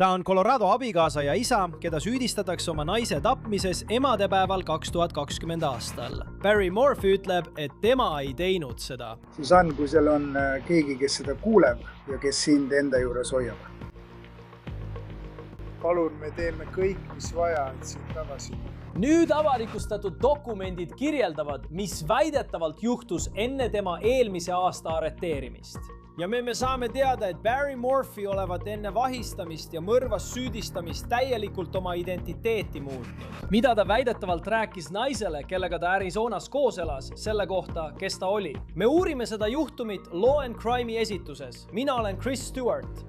Ta on Colorado abikaasa ja isa, keda süüdistatakse oma naise tapmises emadepäeval 2020 aastal. Barry Morphy ütleb, et tema ei teinud seda. Susanne, kui seal on keegi, kes seda kuuleb ja kes sind enda juures hoiab. Palun, me teeme kõik, mis vaja, et sind tagasi. Nüüd avalikustatud dokumendid kirjeldavad, mis väidetavalt juhtus enne tema eelmise aasta arreteerimist. Ja me saame teada, et Barry Morphy olevat enne vahistamist ja mõrvas süüdistamist täielikult oma identiteeti muutnud. Mida ta väidetavalt rääkis naisele, kellega ta Arizonas koos elas, selle kohta, kes ta oli. Me uurime seda juhtumit Law and Crime'i esituses. Mina olen Chris Stewart.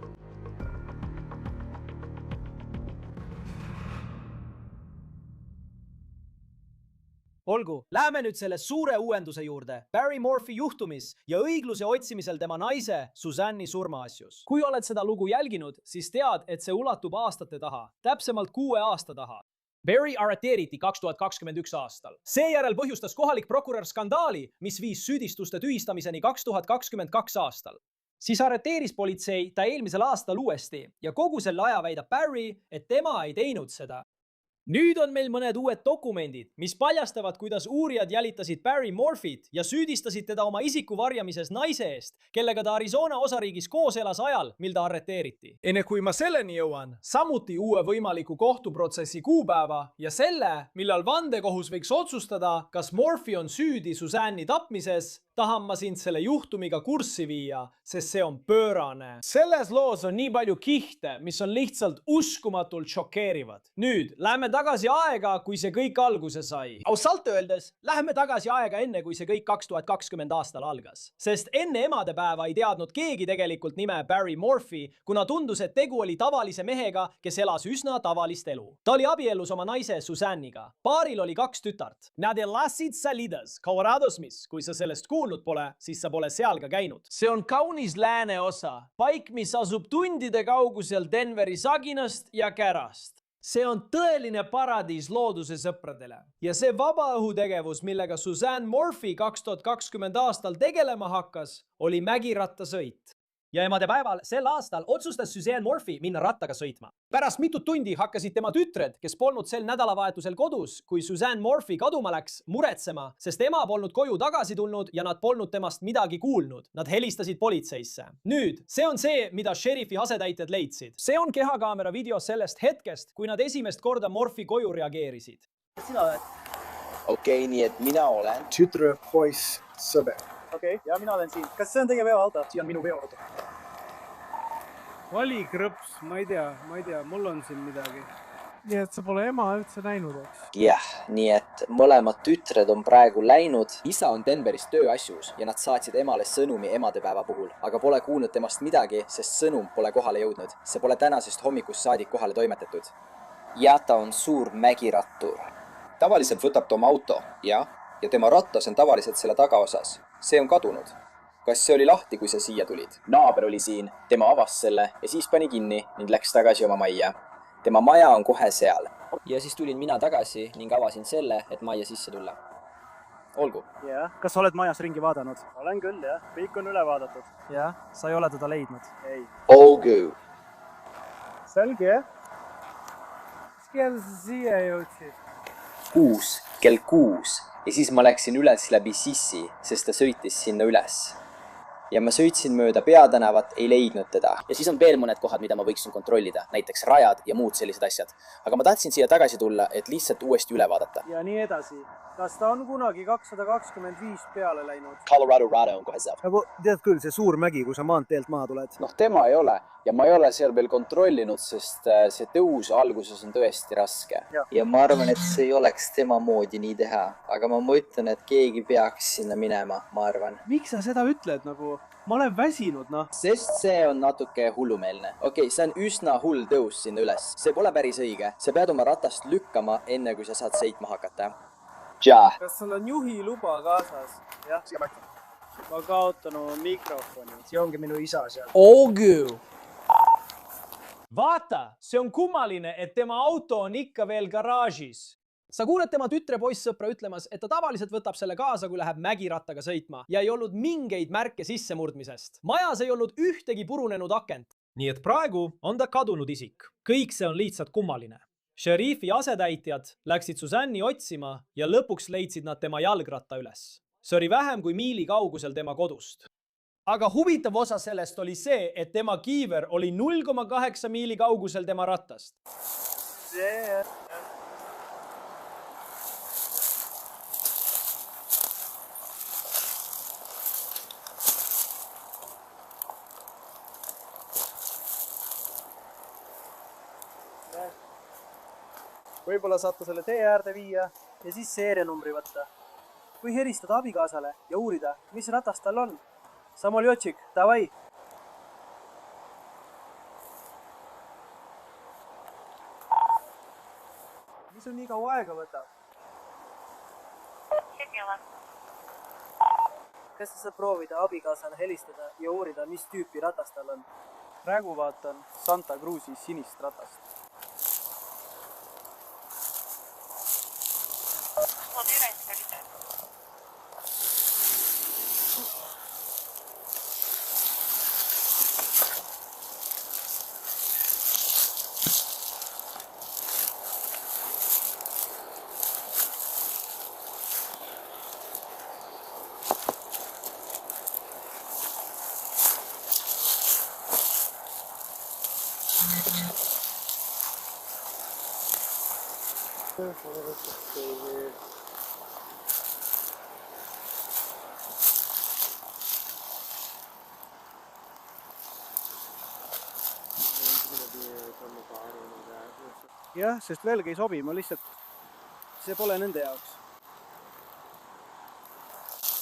Olgu, läheme nüüd selle suure uuenduse juurde Barry Morphy juhtumis ja õigluse otsimisel tema naise Susanne'i surmaasjus. Kui oled seda lugu jälginud, siis tead, et see ulatub aastate taha, täpsemalt 6 aasta taha. Barry arreteeriti 2021 aastal. Seejärel põhjustas kohalik prokurör skandaali, mis viis süüdistuste tühistamiseni 2022 aastal. Siis arreteeris politsei ta eelmisel aastal uuesti ja kogu selle aja väidab Barry, et tema ei teinud seda. Nüüd on meil mõned uued dokumendid, mis paljastavad, kuidas uurijad jälitasid Barry Morphyt ja süüdistasid teda oma isiku varjamises naise eest, kellega ta Arizona osariigis koos elas ajal, mil ta arreteeriti. Enne kui ma selleni jõuan, samuti uue võimaliku kohtuprotsessi kuupäeva ja selle, millal vandekohus võiks otsustada, kas Morphy on süüdi Susanne'i tapmises, tahan ma sind selle juhtumiga kurssi viia, sest see on pöörane. Selles loos on nii palju kihte, mis on lihtsalt uskumatult šokeerivad. Nüüd, lähme tagasi aega, kui see kõik alguse sai. Ausalt öeldes, läheme tagasi aega enne, kui see kõik 2020 aastal algas. Sest enne emadepäeva ei teadnud keegi tegelikult nime Barry Morphy, kuna tundus, et tegu oli tavalise mehega, kes elas üsna tavalist elu. Ta oli abiellus oma naise Susanne'iga. Paaril oli 2 tütart. Nad elasid Salidas, Colorados, mis, kui sa sellest kuulnud pole, siis sa pole seal ka käinud. See on kaunis lääneosa, paik, mis asub tundide kaugusel Denveri saginast ja kärast. See on tõeline paradiis looduse sõpradele. Ja see vabaõhutegevus, millega Susanne Morphy 2020 aastal tegelema hakkas, oli mägirattasõit. Ja emadepäeval sel aastal otsustas Susanne Morphy minna rattaga sõitma. Pärast mitut tundi hakkasid tema tütred, kes polnud sel nädalavahetusel kodus, kui Susanne Morphy kaduma läks, muretsema, sest ema polnud koju tagasi tulnud ja nad polnud temast midagi kuulnud. Nad helistasid politseisse. Nüüd, see on see, mida šerifi asetäitjad leidsid. See on kehakaamera video sellest hetkest, kui nad esimest korda Morphy koju reageerisid. Sina oled? Okei, nii et mina olen. Tütre, poiss, sõber. Okei, ja mina olen siin. Kas see on teie veoauto? Siin on minu veoauto. Vali krõps, ma ei tea, mul on siin midagi. Nii et sa pole ema üldse näinud, eks? Jah, nii et mõlemad tütred on praegu läinud. Isa on Denveris tööasjus ja nad saatsid emale sõnumi emadepäeva puhul, aga pole kuulnud temast midagi, sest sõnum pole kohale jõudnud. See pole tänasest hommikust saadik kohale toimetatud. Ja ta on suur mägirattur. Tavaliselt võtab ta oma auto, ja tema rattas on tavaliselt selle tagaosas. See on kadunud. Kas see oli lahti, kui sa siia tulid? Naaber oli siin, tema avas selle ja siis pani kinni ning läks tagasi oma majja. Tema maja on kohe seal. Ja siis tulin mina tagasi ning avasin selle, et majja sisse tulla. Olgu. Jah, kas sa oled majas ringi vaadanud? Olen küll, jah. Kõik on üle vaadatud. Jah, sa ei ole teda leidnud? Ei. Olgu. Selge, jah? Mis kell sa siia jõudsid? 6, kell 6. Ja siis ma läksin üles läbi Sissi, sest ta sõitis sinna üles. Ja ma sõitsin mööda peatänavat, ei leidnud teda. Ja siis on veel mõned kohad, mida ma võiksin kontrollida, näiteks rajad ja muud sellised asjad. Aga ma tahtsin siia tagasi tulla, et lihtsalt uuesti üle vaadata. Ja nii edasi. Kas ta on kunagi 225 peale läinud? Colorado on kohe saab. Nagu tead küll, see suur mägi, kui sa maanteelt maha tuled. Noh, tema ei ole. Ja ma ei ole seal veel kontrollinud, sest see tõus alguses on tõesti raske. Ja ma arvan, et see ei oleks tema moodi nii teha. Aga ma mõtlen, et keegi peaks sinna minema, ma arvan. Miks sa seda ütled? Nagu, ma olen väsinud, noh. Sest see on natuke hullumeelne. Okei, see on üsna hull tõus sinna üles. See pole päris õige. Sa pead oma ratast lükkama, enne kui sa saad sõitma hakata. Ja. Kas sul on juhi luba kaasas? Jah. Ma kaotan oma mikrofoni. See ongi minu isa seal. Olgu! Vaata, see on kummaline, et tema auto on ikka veel garaažis. Sa kuuled tema tütre poissõpra ütlemas, et ta tavaliselt võtab selle kaasa, kui läheb mägirattaga sõitma ja ei olnud mingeid märke sissemurdmisest. Majas ei olnud ühtegi purunenud akent. nii et praegu on ta kadunud isik. Kõik see on lihtsalt kummaline. Šerifi asetäitjad läksid Suzanne'i otsima ja lõpuks leidsid nad tema jalgratta üles. See oli vähem kui miili kaugusel tema kodust. Aga huvitav osa sellest oli see, et tema kiiver oli 0,8 miili kaugusel tema rattast. Võib-olla saate selle tee äärde viia ja siis seerianumbri võtta. Või helistada abikaasale ja uurida, mis ratas tal on. Samoljotšik, davai! Mis on nii kaua aega võtab? Kas sa saad proovida abikaasale helistada ja uurida, mis tüüpi ratas tal on? Praegu vaatan Santa Cruzi sinist ratast. Jah, sest velg ei sobi, ma lihtsalt, see pole nende jaoks.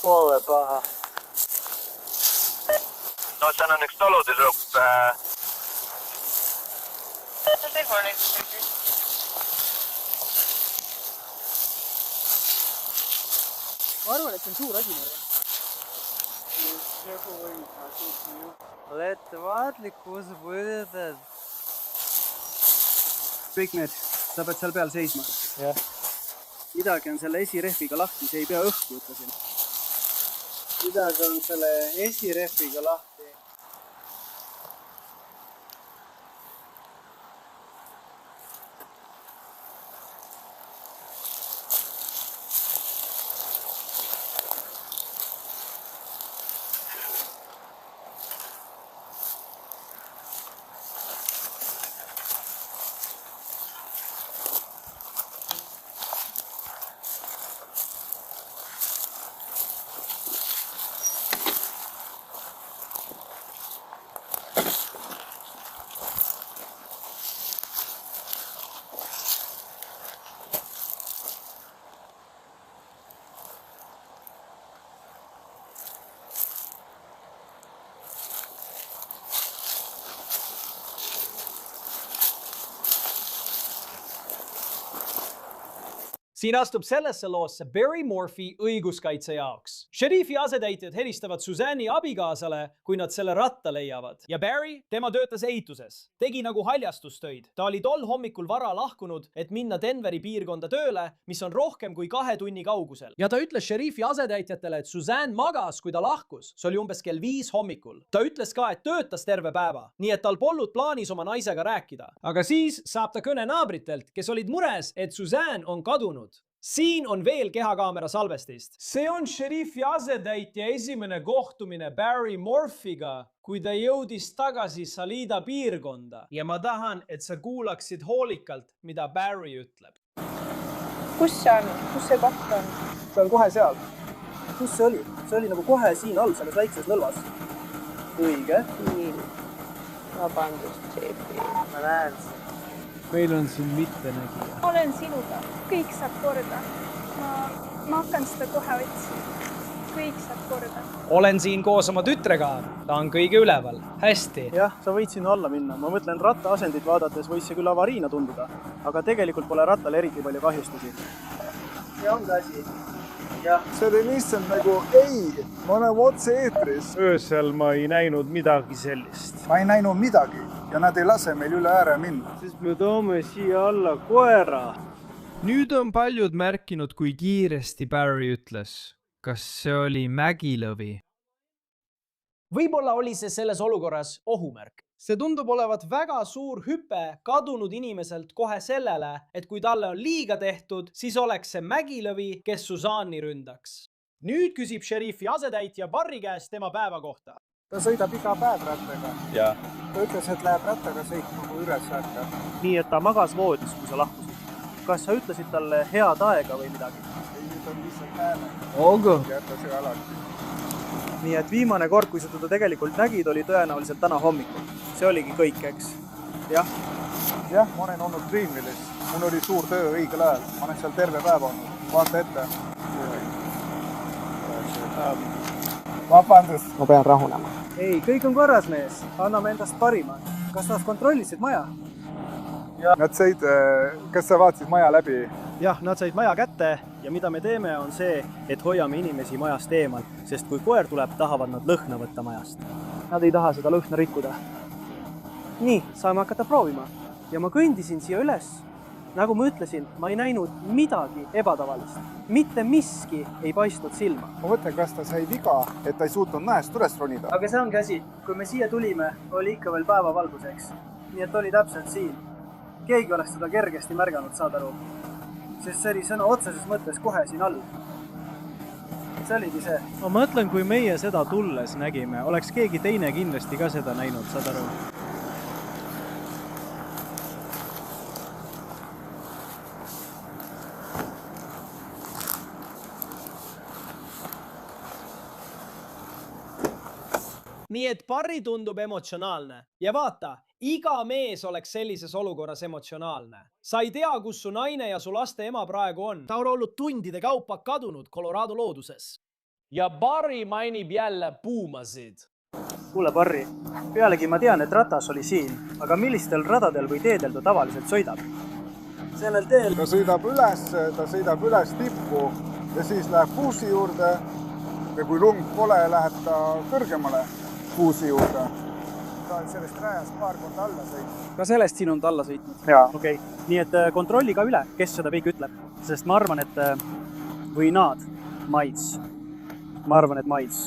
Pole paha. No, tän on üks taludisupp. Ma arvan, et see on suur asi, ma arvan. Olete vaatlikus võõdad. Kõik need, sa pead seal peal seisma. Jah. Midagi on selle esirehviga lahti, see ei pea õhku, ütlesin. Midagi on selle esirehviga lahti. Siin astub sellesse loosse Barry Morphy õiguskaitse jaoks. Šerifi asetäitjad helistavad Suzanne'i abikaasale, kui nad selle ratta leiavad. Ja Barry, tema töötas ehituses. Tegi nagu haljastustöid. Ta oli tol hommikul vara lahkunud, et minna Denveri piirkonda tööle, mis on rohkem kui 2 tunni kaugusel. Ja ta ütles Šerifi asetäitjatele, et Suzanne magas, kui ta lahkus. See oli umbes kell 5 hommikul. Ta ütles ka, et töötas terve päeva, nii et tal polnud plaanis oma naisega rääkida. Aga siis saab ta kõne naabritelt, kes olid mures, et Suzanne on kadunud. Siin on veel kehakaamera salvestist. See on šerifi asetäitja esimene kohtumine Barry Morphyga, kui ta jõudis tagasi Salida piirkonda. Ja ma tahan, et sa kuulaksid hoolikalt, mida Barry ütleb. Kus see on? Kus see koht on? See on kohe seal. Kus see oli? See oli nagu kohe siin all, selles väikses nõlvas. Õige. Vabandust, Jeepi. Ma näen seda. Meil on siin mittenägija. Olen sinuga. Kõik saab korda. Ma hakkan seda kohe otsima. Kõik saab korda. Olen siin koos oma tütrega. Ta on kõige üleval. Hästi. Jah, sa võid sinna alla minna. Ma mõtlen, ratta asendit vaadates võis see küll avariina tunduda, aga tegelikult pole rattal eriti palju kahjustusi. See on asi. Jah. See oli lihtsalt nagu ei, ma olen otse eetris. Öösel ma ei näinud midagi sellist. Ma ei näinud midagi ja nad ei lase meil üle ääre minna. Siis me toome siia alla koera. Nüüd on paljud märkinud, kui kiiresti Barry ütles. Kas see oli mägilõvi? Võib-olla oli see selles olukorras ohumärk. see tundub olevat väga suur hüpe kadunud inimeselt kohe sellele, et kui talle on liiga tehtud, siis oleks see mägilõvi, kes Suzanne'i ründaks. Nüüd küsib šerifi asetäitja Barry käest tema päeva kohta. Ta sõidab iga päev rattaga. Ja. Ta ütles, et läheb rattaga sõitma, kui üles ärkab. nii, et ta magas voodis, kui sa lahkusid. Kas sa ütlesid talle head aega või midagi? Ei, nüüd on lihtsalt hääle. Ogo. Jäta see alati. Nii, et viimane kord, kui sa teda tegelikult nägid, oli tõenäoliselt täna hommikul. See oligi kõik, eks? Jah? Jah, ma olen olnud Greenvillis. Mul oli suur töö õigel ajal. Ma olen seal terve päev olnud. Vaata ette. Vabandust. Ma pean rahunema. Ei, kõik on korras, mees. Anname endast parima. Kas nad kontrollisid maja? Nad sõid, kas sa vaatasid maja läbi? Jah, nad said maja kätte ja mida me teeme on see, et hoiame inimesi majast eemal, sest kui koer tuleb, tahavad nad lõhna võtta majast. Nad ei taha seda lõhna rikkuda. Nii, saame hakata proovima. Ja ma kõndisin siia üles. Nagu ma ütlesin, ma ei näinud midagi ebatavalist. Mitte miski ei paistnud silma. Ma mõtlen, kas ta sai viga, et ta ei suutnud mäest üles ronida. Aga see ongi asi. Kui me siia tulime, oli ikka veel päevavalguseks. Nii et oli täpselt siin. Keegi oleks seda kergesti märganud, saad aru. Sest see oli sõna otseses mõttes kohe siin all. See oligi see. Ma mõtlen, kui meie seda tulles nägime, oleks keegi teine kindlasti ka seda näinud, saad aru. Nii et Barry tundub emotsionaalne. Ja vaata, iga mees oleks sellises olukorras emotsionaalne. Sa ei tea, kus su naine ja su laste ema praegu on. Ta on olnud tundide kaupa kadunud Colorado looduses. Ja Barry mainib jälle puumasid. Kuule, Barry, pealegi ma tean, et ratas oli siin, aga millistel radadel või teedel ta tavaliselt sõidab? Sellel teel. Ta sõidab üles tippu ja siis läheb puusi juurde ja kui lung pole, läheb ta kõrgemale puusi juurde. Ta on sellest rajast paar korda alla sõitnud. Ka sellest siin on ta alla sõitnud. Jaa. Okei. Nii et kontrolli ka üle, kes seda kõik ütleb. Sest ma arvan, et või nad, Maids. Ma arvan, et Maids.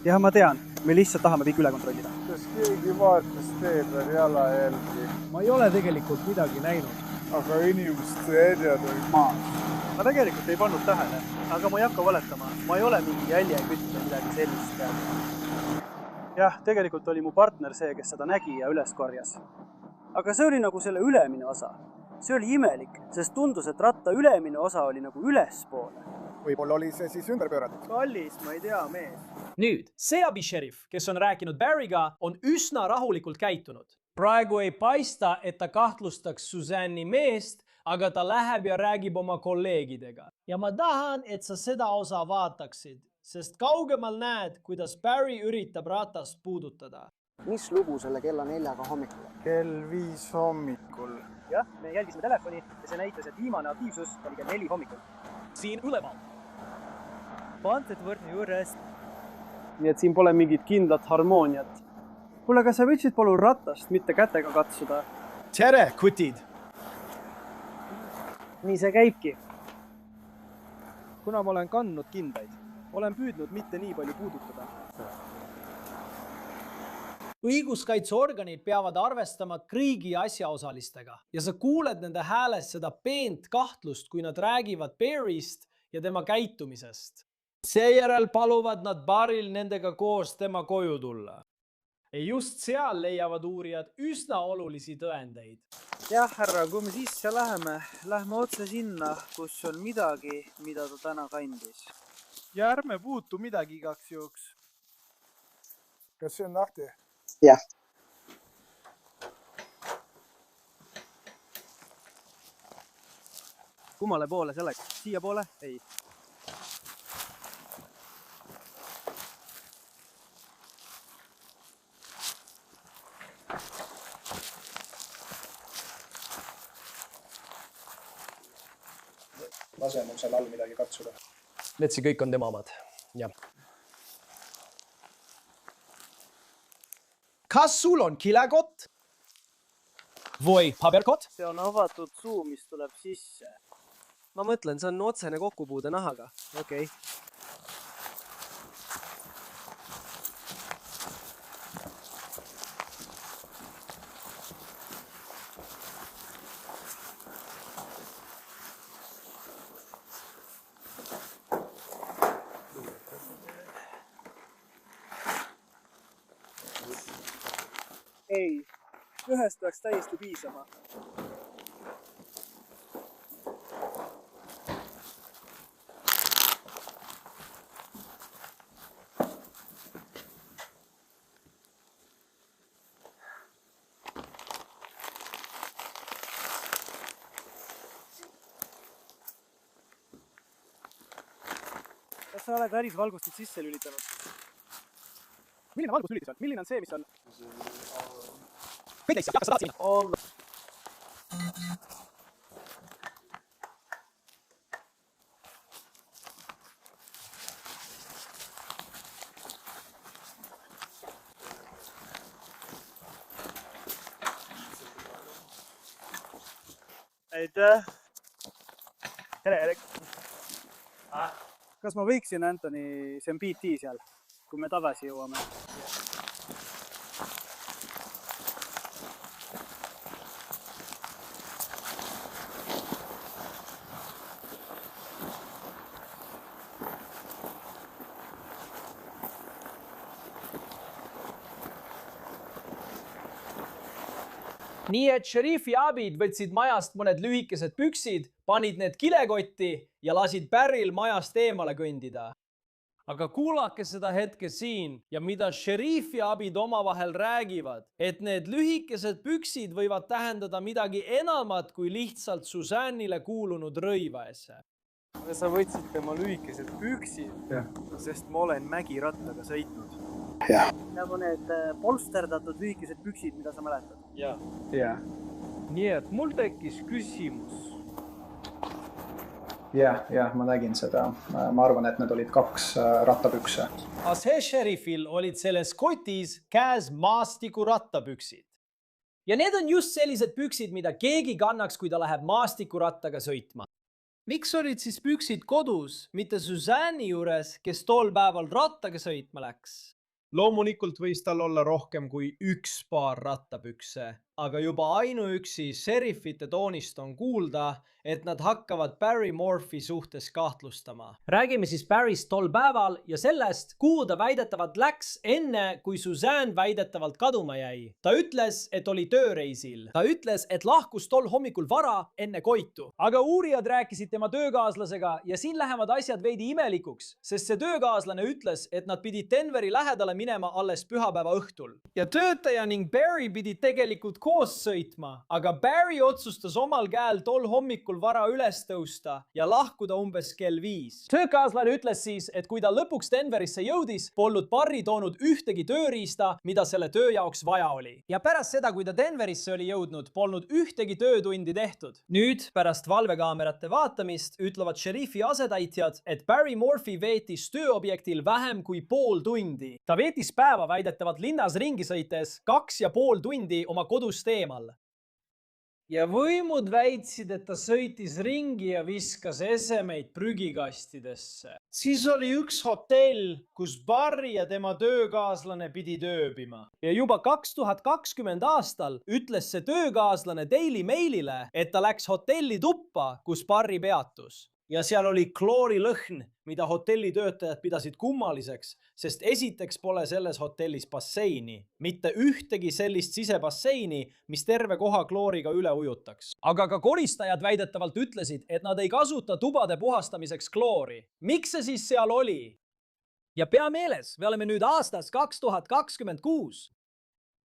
Jah, ma tean. Me lihtsalt tahame kõik üle kontrollida. Kas keegi vaatas teed veel jalajälgi? Ma ei ole tegelikult midagi näinud. Aga inimeste edjad olid maas. Ma tegelikult ei pannud tähele, aga ma ei hakka valetama. Ma ei ole mingi jäljekütt või midagi sellist. Jah, tegelikult oli mu partner see, kes seda nägi ja üles korjas. Aga see oli nagu selle ülemine osa. See oli imelik, sest tundus, et ratta ülemine osa oli nagu ülespoole. Võib-olla oli see siis ümber pööratud. Kallis, ma ei tea, mees. Nüüd, see abisheriff, kes on rääkinud Barryga, on üsna rahulikult käitunud. Praegu ei paista, et ta kahtlustaks Suzanne'i meest, aga ta läheb ja räägib oma kolleegidega. Ja ma tahan, et sa seda osa vaataksid, sest kaugemal näed, kuidas Barry üritab ratast puudutada. Mis lugu selle kella 4 hommikul? Kell 5 hommikul. Jah, me jälgisime telefoni ja see näitas, et viimane aktiivsus oli kell 4 hommikul. Siin üleval. Panted võrdne juures. Nii et siin pole mingit kindlat harmooniat. Kuule, kas sa võtsid palun ratast, mitte kätega katsuda? Tere, kutid! Nii see käibki. Kuna ma olen kandnud kindaid, olen püüdnud mitte nii palju puudutada. Õiguskaitseorganid peavad arvestama kriigi asjaosalistega ja sa kuuled nende häälest seda peent kahtlust, kui nad räägivad Barryst ja tema käitumisest. Seejärel paluvad nad Barryl nendega koos tema koju tulla. Ja just seal leiavad uurijad üsna olulisi tõendeid. Jah, härra, kui me sisse lähme otse sinna, kus on midagi, mida ta täna kandis. Ja ärme puutu midagi igaks juhuks. Kas see on lahti? Jah. Kummale poole see läks? Siia poole? Ei. Lase mul seal all midagi katsuda. Letsi kõik on tema omad. Jah. Kas sul on kilekott? Või paberkott? See on avatud suu, mis tuleb sisse. Ma mõtlen, see on otsene kokkupuude nahaga. Okei. ei, ühest peaks täiesti piisama. Kas sa oled välisvalgustit sisse lülitanud? Milline valgust lülitus on? Milline on see, mis on? Kõik lihtsalt, kas sa tahtsid? Aitäh! Tere, Erik! Kas ma võiksin Anthony, see on PT seal, kui me tagasi jõuame? Nii et šerifi abid võtsid majast mõned lühikesed püksid, panid need kilekotti ja lasid Barryl majast eemale kõndida. Aga kuulake seda hetke siin ja mida šerifi abid omavahel räägivad, et need lühikesed püksid võivad tähendada midagi enamat kui lihtsalt Suzanne'ile kuulunud rõivaesse. Sa võtsid tema lühikesed püksid, sest ma olen mägirattaga sõitnud. Nagu need polsterdatud lühikesed püksid, mida sa mäletad. Ja. Nii et mul tekkis küsimus. Jah, ma nägin seda. Ma arvan, et need olid 2 rattapükse. See šerifil olid selles kotis käes maastiku rattapüksid. Ja need on just sellised püksid, mida keegi kannaks, kui ta läheb maastikurattaga sõitma. Miks olid siis püksid kodus, mitte Suzanne'i juures, kes tol päeval rattaga sõitma läks? Loomulikult võis tal olla rohkem kui 1 paar rattapükse, aga juba ainuüksi šerifite toonist on kuulda, et nad hakkavad Barry Morphy suhtes kahtlustama. Räägime siis Barryst tol päeval ja sellest, kuhu ta väidetavalt läks enne, kui Suzanne väidetavalt kaduma jäi. Ta ütles, et oli tööreisil. Ta ütles, et lahkus tol hommikul vara enne koitu. Aga uurijad rääkisid tema töökaaslasega ja siin lähevad asjad veidi imelikuks, sest see töökaaslane ütles, et nad pidid Denveri lähedale minema alles pühapäeva õhtul. Ja töötaja ning Barry pidid tegelikult koos sõitma, aga Barry otsustas omal käel tol hommikul vara üles tõusta ja lahkuda umbes kell 5. Töökaaslane ütles siis, et kui ta lõpuks Denverisse jõudis, polnud Barry toonud ühtegi tööriista, mida selle töö jaoks vaja oli. Ja pärast seda, kui ta Denverisse oli jõudnud, polnud ühtegi töötundi tehtud. Nüüd, pärast valvekaamerate vaatamist, ütlevad šerifi asetäitjad, et Barry Morphy veetis tööobjektil vähem kui pool tundi. Ta veetis päeva väidetavalt linnas ringi sõites 2,5 tundi oma kodust eemal. Ja võimud väitsid, et ta sõitis ringi ja viskas esemeid prügikastidesse. Siis oli üks hotell, kus Barry ja tema töökaaslane pidi ööbima. Ja juba 2020 aastal ütles see töökaaslane Daily Mailile, et ta läks hotelli tuppa, kus Barry peatus. Ja seal oli kloorilõhn, mida hotellitöötajad pidasid kummaliseks, sest esiteks pole selles hotellis basseini, mitte ühtegi sellist sisebasseini, mis terve koha klooriga üle ujutaks. Aga ka koristajad väidetavalt ütlesid, et nad ei kasuta tubade puhastamiseks kloori. Miks see siis seal oli? Ja pea meeles, me oleme nüüd aastas 2026.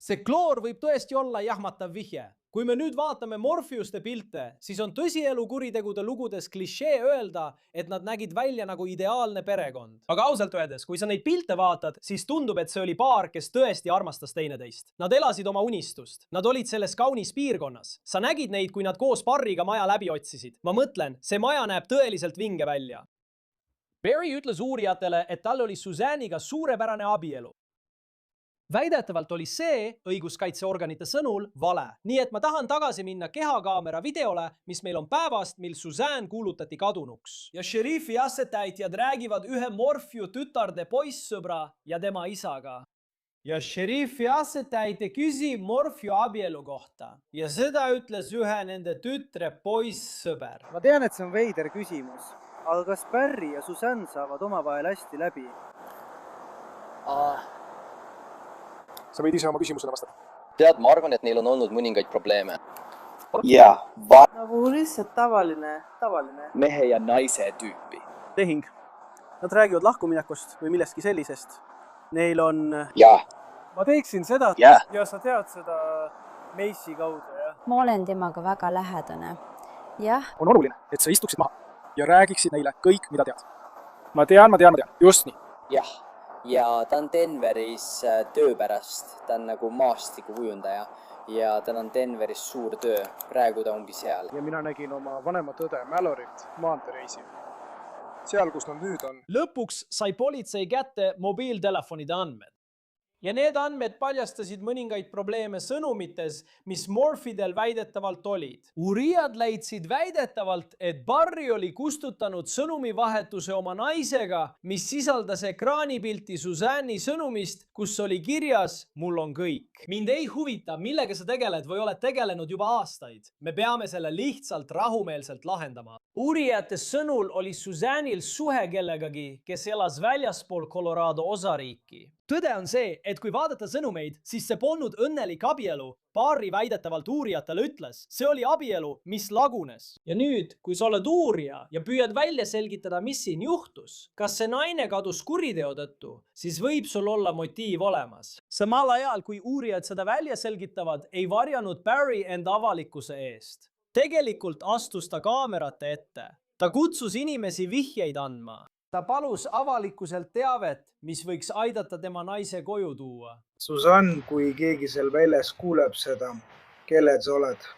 See kloor võib tõesti olla jahmatav vihje. Kui me nüüd vaatame Morphiuste pilte, siis on tõsielu kuritegude lugudes klišee öelda, et nad nägid välja nagu ideaalne perekond. Aga ausalt öeldes, kui sa neid pilte vaatad, siis tundub, et see oli paar, kes tõesti armastas teineteist. Nad elasid oma unistust. Nad olid selles kaunis piirkonnas. Sa nägid neid, kui nad koos Barryga maja läbi otsisid. Ma mõtlen, see maja näeb tõeliselt vinge välja. Barry ütles uurijatele, et tal oli Suzanne'iga suurepärane abielu. Väidetavalt oli see, õiguskaitseorganite sõnul, vale. Nii et ma tahan tagasi minna kehakaamera videole, mis meil on päevast, mil Suzanne kuulutati kadunuks. Ja šerifi asetäitjad räägivad ühe Morphew tütarde poissõbra ja tema isaga. Ja šerifi asetäitja küsib Morphew abielu kohta. Ja seda ütles ühe nende tütre poissõber. Ma tean, et see on veider küsimus, aga kas Barry ja Suzanne saavad omavahel hästi läbi? Sa võid ise oma küsimusele vastata. tead, ma arvan, et neil on olnud mõningaid probleeme. jaa, nagu lihtsalt tavaline. Mehe ja naise tüüpi. tehing. Nad räägivad lahkuminekust või millestki sellisest. Neil on... Jah. Ma teeksin seda Jah. ja sa tead seda Macy kaudu, jah? Ma olen temaga väga lähedane. Jah. On oluline, et sa istuksid maha ja räägiksid neile kõik, mida tead. Ma tean, just nii. Jah. Ja ta on Denveris töö pärast. Ta on nagu maastikukujundaja ja tal on Denveris suur töö. Praegu ta ongi seal. Ja mina nägin oma vanemat õde Malorit maantereisil. Seal, kus nad nüüd on. Lõpuks sai politsei kätte mobiiltelefonide andmed. Ja need andmed paljastasid mõningaid probleeme sõnumites, mis Morfidel väidetavalt olid. Uurijad leidsid väidetavalt, et Barry oli kustutanud sõnumivahetuse oma naisega, mis sisaldas ekraanipilti Suzanne'i sõnumist, kus oli kirjas "Mul on kõik". Mind ei huvita, millega sa tegeled või oled tegelenud juba aastaid. Me peame selle lihtsalt rahumeelselt lahendama. Uurijate sõnul oli Suzanne'il suhe kellegagi, kes elas väljaspool Colorado osariiki. Tõde on see, et kui vaadata sõnumeid, siis see polnud õnnelik abielu. Barry väidetavalt uurijatele ütles, see oli abielu, mis lagunes. Ja nüüd, kui sa oled uurija ja püüad välja selgitada, mis siin juhtus, kas see naine kadus kuriteo tõttu, siis võib sul olla motiiv olemas. Samal ajal, kui uurijad seda välja selgitavad, ei varjanud Barry enda avalikkuse eest. Tegelikult astus ta kaamerate ette. Ta kutsus inimesi vihjeid andma. Ta palus avalikkuselt teavet, mis võiks aidata tema naise koju tuua. Susanne, kui keegi seal väljas kuuleb seda, kelled sa oled?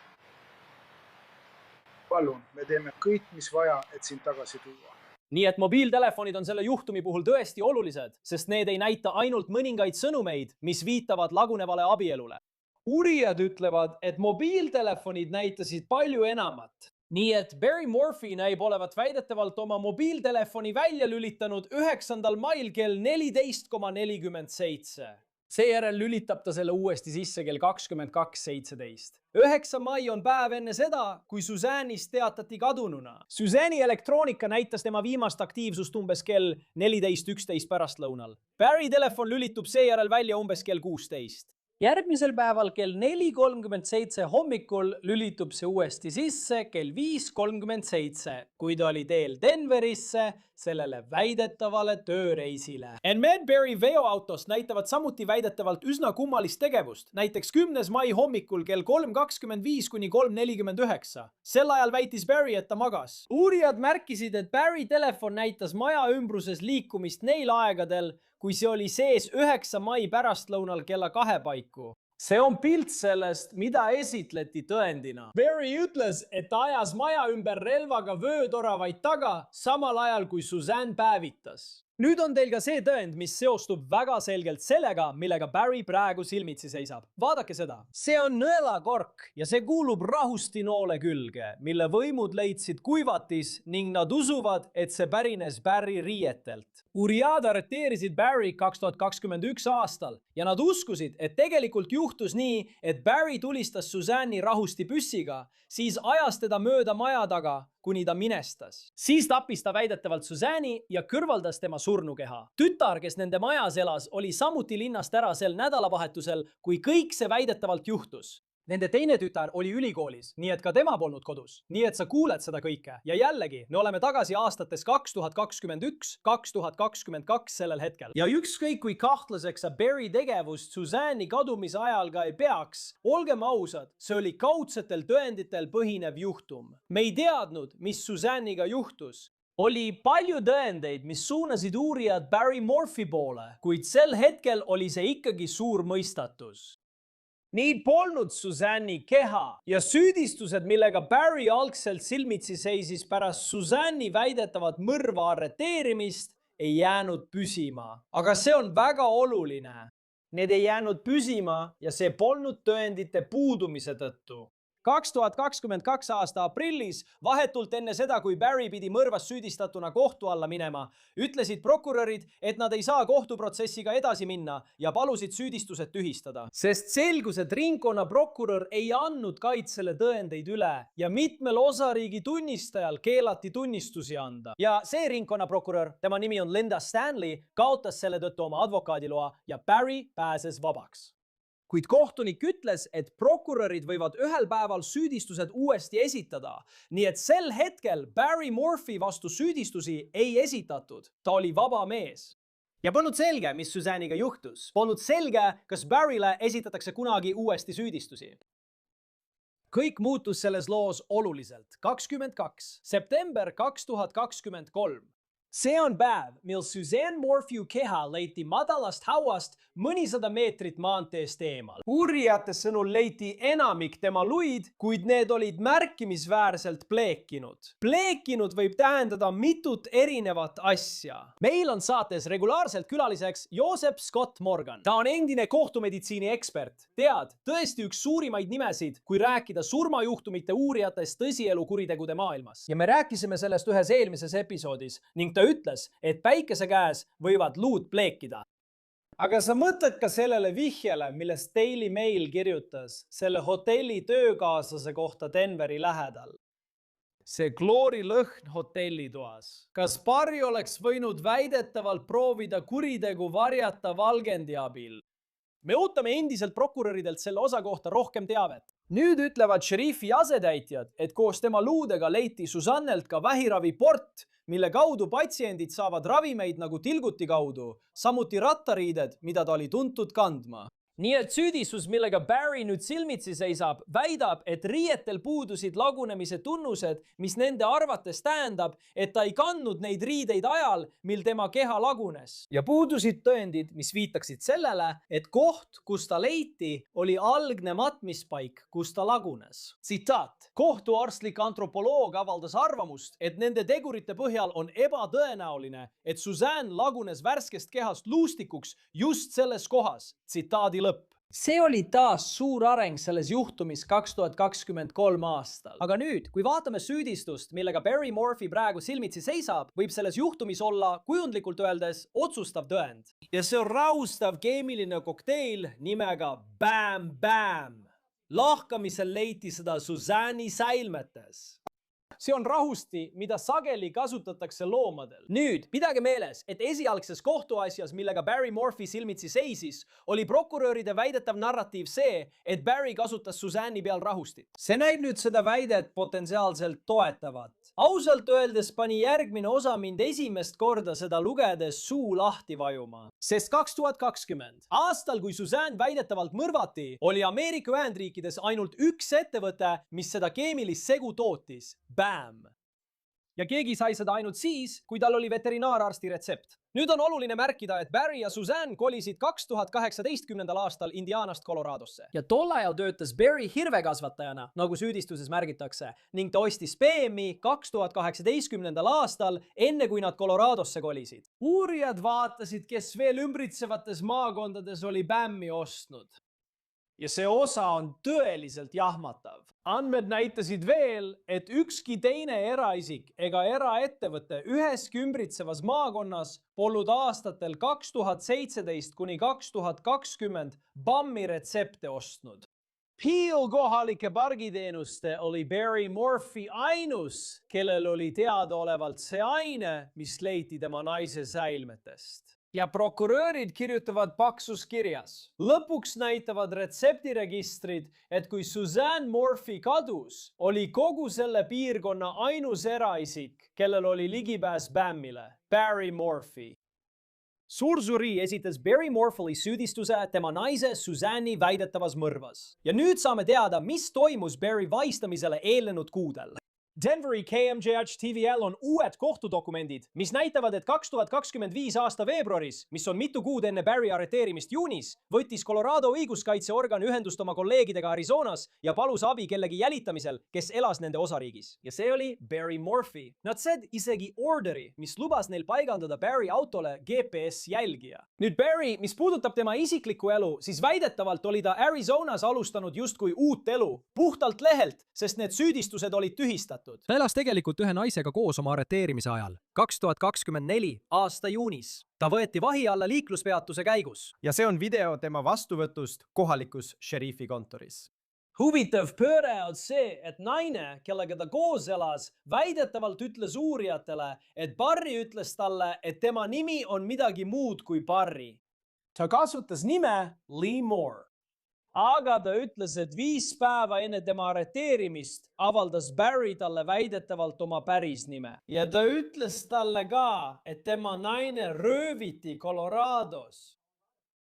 Palun, me teeme kõik, mis vaja, et sind tagasi tuua. Nii et mobiiltelefonid on selle juhtumi puhul tõesti olulised, sest need ei näita ainult mõningaid sõnumeid, mis viitavad lagunevale abielule. Uurijad ütlevad, et mobiiltelefonid näitasid palju enamat. Nii et Barry Morphy näib olevat väidetavalt oma mobiiltelefoni välja lülitanud 9. mail kell 14.47. Seejärel lülitab ta selle uuesti sisse kell 22.17. 9. mai on päev enne seda, kui Suzanne'ist teatati kadununa. Suzanne'i elektroonika näitas tema viimast aktiivsust umbes kell 14.11 pärastlõunal. Barry telefon lülitub seejärel välja umbes kell 16. Järgmisel päeval kell 4.37 hommikul lülitub see uuesti sisse kell 5.37, kui ta oli teel Denverisse sellele väidetavale tööreisile. Barry veoautost näitavad samuti väidetavalt üsna kummalist tegevust, näiteks 10. mai hommikul kell 3.25 kuni 3.49. Sel ajal väitis Barry, et ta magas. Uurijad märkisid, et Barry telefon näitas maja ümbruses liikumist neil aegadel, kui see oli sees 9. mai pärastlõunal kella 2 paiku. See on pilt sellest, mida esitleti tõendina. Barry ütles, et ta ajas maja ümber relvaga vöötoravaid taga, samal ajal kui Suzanne päevitas. Nüüd on teil ka see tõend, mis seostub väga selgelt sellega, millega Barry praegu silmitsi seisab. Vaadake seda. See on nõelakork ja see kuulub rahustinoole külge, mille võimud leidsid kuivatis ning nad usuvad, et see pärines Barry riietelt. Uurijad arreteerisid Barry 2021 aastal ja nad uskusid, et tegelikult juhtus nii, et Barry tulistas Suzanne'i rahustipüssiga, siis ajas teda mööda maja taga, kuni ta minestas. Siis tappis ta väidetavalt Suzanne'i ja kõrvaldas tema surnukeha. Tütar, kes nende majas elas, oli samuti linnast ära sel nädalavahetusel, kui kõik see väidetavalt juhtus. Nende teine tütar oli ülikoolis, nii et ka tema polnud kodus. Nii et sa kuuled seda kõike. Ja jällegi, me oleme tagasi aastates 2021-2022 sellel hetkel. Ja ükskõik kui kahtlaseks sa Barry tegevust Suzanne'i kadumise ajal ka ei peaks, olgem ausad, see oli kaudsetel tõenditel põhinev juhtum. Me ei teadnud, mis Suzanne'iga juhtus. Oli palju tõendeid, mis suunasid uurijad Barry Morphy poole, kuid sel hetkel oli see ikkagi suur mõistatus. Nii polnud Suzanne'i keha ja süüdistused, millega Barry algselt silmitsi seisis pärast Suzanne'i väidetavat mõrva arreteerimist, ei jäänud püsima. Aga see on väga oluline. Need ei jäänud püsima ja see polnud tõendite puudumise tõttu. 2022 aasta aprillis, vahetult enne seda, kui Barry pidi mõrvas süüdistatuna kohtu alla minema, ütlesid prokurörid, et nad ei saa kohtuprotsessiga edasi minna ja palusid süüdistused tühistada. Sest selgus, et ringkonnaprokurör ei andnud kaitsele tõendeid üle ja mitmel osariigi tunnistajal keelati tunnistusi anda. Ja see ringkonnaprokurör, tema nimi on Linda Stanley, kaotas selle tõttu oma advokaadiloa ja Barry pääses vabaks. kuid kohtunik ütles, et prokurörid võivad ühel päeval süüdistused uuesti esitada. Nii et sel hetkel Barry Morphy vastu süüdistusi ei esitatud. Ta oli vaba mees. Ja polnud selge, mis Suzanne'iga juhtus. Polnud selge, kas Barryle esitatakse kunagi uuesti süüdistusi. Kõik muutus selles loos oluliselt. 22. september 2023. See on päev, mil Suzanne Morphew keha leiti madalast hauast mõnisada meetrit maanteest eemal. Uurijate sõnul leiti enamik tema luid, kuid need olid märkimisväärselt pleekinud. Pleekinud võib tähendada mitut erinevat asja. Meil on saates regulaarselt külaliseks Joseph Scott Morgan. Ta on endine kohtumeditsiini ekspert. Tead, tõesti üks suurimaid nimesid, kui rääkida surmajuhtumite uurijatest tõsielu kuritegude maailmas. Ja me rääkisime sellest ühes eelmises episoodis ning ta ütles, et päikese käes võivad luud pleekida. Aga sa mõtled ka sellele vihjele, millest Daily Mail kirjutas selle hotelli töökaaslase kohta Denveri lähedal. See kloorilõhn hotellitoas. Kas Barry oleks võinud väidetavalt proovida kuritegu varjata valgendi abil? Me ootame endiselt prokuröridelt selle osa kohta rohkem teavet. Nüüd ütlevad šerifi asetäitjad, et koos tema luudega leiti Suzannelt ka vähiraviport, mille kaudu patsiendid saavad ravimeid nagu tilguti kaudu, samuti rattariided, mida ta oli tuntud kandma. Nii et süüdistus, millega Barry nüüd silmitsi seisab, väidab, et riietel puudusid lagunemise tunnused, mis nende arvates tähendab, et ta ei kandnud neid riideid ajal, mil tema keha lagunes. Ja puudusid tõendid, mis viitaksid sellele, et koht, kus ta leiti, oli algne matmispaik, kus ta lagunes. Tsitaat. Kohtuarstlik antropoloog avaldas arvamust, et nende tegurite põhjal on ebatõenäoline, et Suzanne lagunes värskest kehast luustikuks just selles kohas. Tsitaadi lõpp. See oli taas suur areng selles juhtumis 2023 aastal. Aga nüüd, kui vaatame süüdistust, millega Barry Morphy praegu silmitsi seisab, võib selles juhtumis olla kujundlikult öeldes otsustav tõend. Ja see on raustav keemiline kokteil nimega Bam Bam. Lahkamisel leiti seda Suzanne'i säilmetes. See on rahusti, mida sageli kasutatakse loomadel. Nüüd, pidage meeles, et esialgses kohtuasjas, millega Barry Morphy silmitsi seisis, oli prokuröride väidetav narratiiv see, et Barry kasutas Suzanne'i peal rahustit. See näib nüüd seda väidet potentsiaalselt toetavat. Ausalt öeldes pani järgmine osa mind esimest korda seda lugedes suu lahti vajuma. Sest 2020, aastal kui Suzanne väidetavalt mõrvati, oli Ameerika Ühendriikides ainult üks ettevõte, mis seda keemilist segu tootis. Bam! Ja keegi sai seda ainult siis, kui tal oli veterinaararsti retsept. Nüüd on oluline märkida, et Barry ja Suzanne kolisid 2018. aastal Indianast Coloradosse. Ja tol ajal töötas Barry hirvekasvatajana, nagu süüdistuses märgitakse, ning ta ostis BM-i 2018. aastal, enne kui nad Coloradosse kolisid. Uurijad vaatasid, kes veel ümbritsevates maakondades oli BAM-i ostnud. Ja see osa on tõeliselt jahmatav. Andmed näitasid veel, et ükski teine eraisik ega eraettevõte üheski ümbritsevas maakonnas polnud aastatel 2017 kuni 2020 BAM-i retsepte ostnud. Peel kohalike pargiteenuste oli Barry Morphy ainus, kellel oli teadaolevalt see aine, mis leiti tema naise säilmetest. Ja prokurörid kirjutavad paksus kirjas. Lõpuks näitavad retseptiregistrid, et kui Suzanne Morphy kadus, oli kogu selle piirkonna ainus eraisik, kellel oli ligipääs BAM-ile, Barry Morphy. Suur žürii esitas Barry Morphy'le süüdistuse tema naise Suzanne'i väidetavas mõrvas. Ja nüüd saame teada, mis toimus Barry vaistamisele eelnenud kuudel. Denveri KMJH TVL on uued kohtudokumendid, mis näitavad, et 2025 aasta veebruaris, mis on mitu kuud enne Barry arreteerimist juunis, võttis Colorado õiguskaitseorgan ühendust oma kolleegidega Arizonas ja palus abi kellegi jälitamisel, kes elas nende osariigis. Ja see oli Barry Morphy. Nad said isegi orderi, mis lubas neil paigandada Barry autole GPS-jälgija. Nüüd Barry, mis puudutab tema isiklikku elu, siis väidetavalt oli ta Arizonas alustanud justkui uut elu, puhtalt lehelt, sest need süüdistused olid tühistatud. Ta elas tegelikult ühe naisega koos oma arreteerimise ajal, 2024 aasta juunis. Ta võeti vahi alla liikluspeatuse käigus. Ja see on video tema vastuvõtust kohalikus šerifi kontoris. Huvitav pööre on see, et naine, kellega ta koos elas, väidetavalt ütles uurijatele, et Barry ütles talle, et tema nimi on midagi muud kui Barry. Ta kasutas nime Lee Moore. aga ta ütles, et 5 päeva enne tema arreteerimist avaldas Barry talle väidetavalt oma päris nime. Ja ta ütles talle ka, et tema naine rööviti Colorados.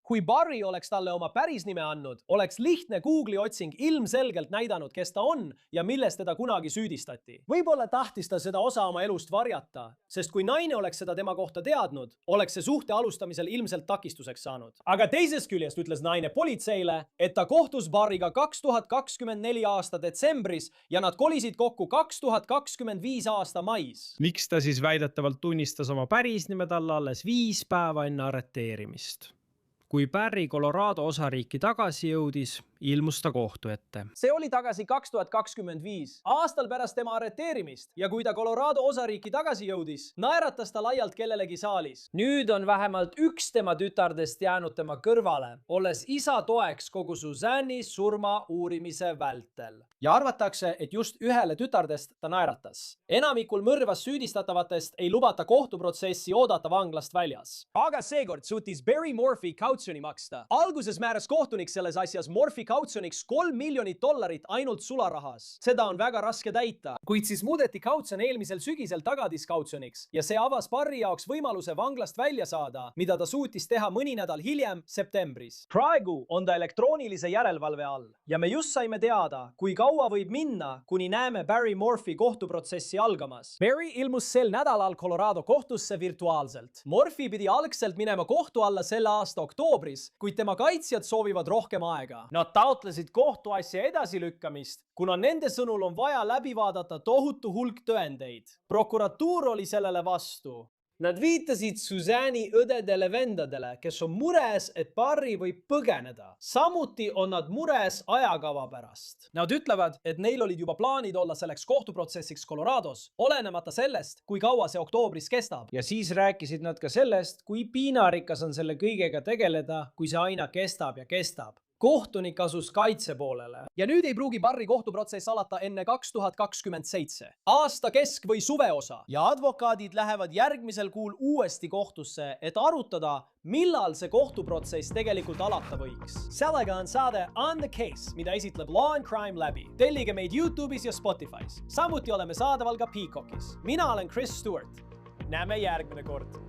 Kui Barry oleks talle oma päris nime andnud, oleks lihtne Google'i otsing ilmselgelt näidanud, kes ta on ja milles teda kunagi süüdistati. Võib-olla tahtis ta seda osa oma elust varjata, sest kui naine oleks seda tema kohta teadnud, oleks see suhte alustamisel ilmselt takistuseks saanud. Aga teisest küljest ütles naine politseile, et ta kohtus Barryga 2024 aasta detsembris ja nad kolisid kokku 2025 aasta mais. Miks ta siis väidetavalt tunnistas oma päris nime talle alles 5 päeva enne arreteerimist? Kui Barry Colorado osariiki tagasi jõudis, ilmus ta kohtu ette. See oli tagasi 2025, aastal pärast tema arreteerimist ja kui ta Colorado osariiki tagasi jõudis, naeratas ta laialt kellelegi saalis. Nüüd on vähemalt üks tema tütardest jäänud tema kõrvale, olles isa toeks kogu Suzanne'i surma uurimise vältel. Ja arvatakse, et just ühele tütardest ta naeratas. Enamikul mõrvas süüdistatavatest ei lubata kohtuprotsessi oodata vanglast väljas. Aga seekord suutis Barry Morphy kautsjoni maksta. Alguses määras kohtunik selles asjas Morphy kautsjoniks $3 miljonit ainult sularahas. Seda on väga raske täita. Kuid siis muudeti kautsen eelmisel sügisel tagadiskautsjoniks ja see avas Barry jaoks võimaluse vanglast välja saada, mida ta suutis teha mõni nädal hiljem, septembris. Praegu on ta elektroonilise järelevalve all ja me just saime teada, kui kaua võib minna, kuni näeme Barry Morphy kohtuprotsessi algamas. Barry ilmus sel nädalal Colorado kohtusse virtuaalselt. Morphy pidi algselt minema kohtu alla selle aasta oktoobris, kuid tema kaitsjad soovivad rohkem aega. Nad taotlesid kohtuasja edasilükkamist, kuna nende sõnul on vaja läbi vaadata tohutu hulk tõendeid. Prokuratuur oli sellele vastu. Nad viitasid Suzanne'i õdedele-vendadele, kes on mures, et Barry võib põgeneda. Samuti on nad mures ajakava pärast. Nad ütlevad, et neil olid juba plaanid olla selleks kohtuprotsessiks Colorados, olenemata sellest, kui kaua see oktoobris kestab. Ja siis rääkisid nad ka sellest, kui piinarikas on selle kõigega tegeleda, kui see aina kestab ja kestab. Kohtunik asus kaitse poolele. Ja nüüd ei pruugi Barry kohtuprotsess alata enne 2027. Aasta kesk- või suveosa. Ja advokaadid lähevad järgmisel kuul uuesti kohtusse, et arutada, millal see kohtuprotsess tegelikult alata võiks. Sellega on saade On the Case, mida esitleb Law and Crime läbi. Tellige meid YouTube'is ja Spotify's. Samuti oleme saadaval ka Peacockis. Mina olen Chris Stewart. Näeme järgmine kord.